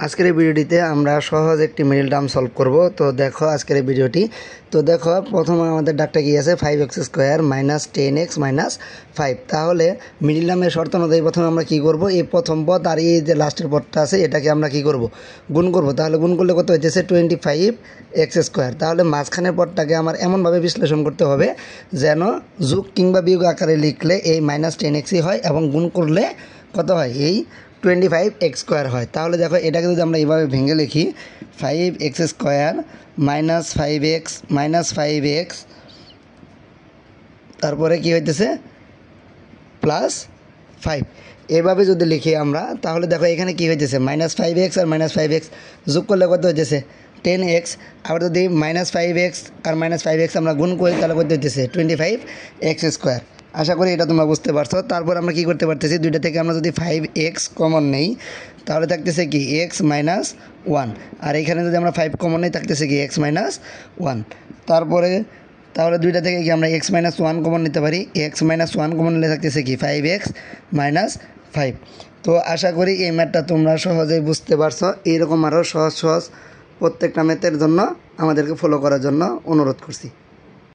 আজকের এই ভিডিওটিতে আমরা সহজ একটি মিডল টার্ম সলভ করব। তো দেখো আজকের এই ভিডিওটি। তো দেখো প্রথমে আমাদের ডাকটা কি আছে, 5x² - 10x - 5। তাহলে মিডল টার্মের শর্ত অনুযায়ী প্রথমে আমরা কি করব, এই প্রথম পদ আর এই যে লাস্টের পদটা আছে এটাকে আমরা কি করব, গুণ করব। তাহলে গুণ করলে কত হইতেছে 25x²। তাহলে মাঝখানের পদটাকে আমার এমনভাবে বিশ্লেষণ করতে হবে যেন যোগ কিংবা বিয়োগ আকারে লিখলে এই -10xই হয় এবং গুণ করলে কত হয়, এই 25x² হয়। তাহলে দেখো এটাকে যদি আমরা এইভাবে ভেঙে লিখি, 5x² - 5x তারপরে কি হইতেছে +5। এভাবে যদি লিখি আমরা তাহলে দেখো এখানে কি হইতেছে, -5x আর -5x যোগ করলে কত হইতেছে 10x। আবার যদি -5x আর -5x আমরা গুণ করি তাহলে কত হইতেছে 25x²। আশা করি এটা তোমরা বুঝতে পারছো। তারপর আমরা কি করতে পারতেছি, দুইটা থেকে আমরা যদি 5x কমন নেই তাহলে থাকতেছে কি x - 1, আর এখানে যদি আমরা 5 কমন নেই থাকতেছে কি x - 1। তাহলে দুইটা থেকে কি আমরা x - 1 কমন নিতে পারি, x - 1 কমন নিলে থাকতেছে কি 5x - 5। তো আশা করি এই ম্যাথটা তোমরা সহজেই বুঝতে পারছো। এইরকম আরও সহজ প্রত্যেকটা ম্যাথের জন্য আমাদেরকে ফলো করার জন্য অনুরোধ করছি।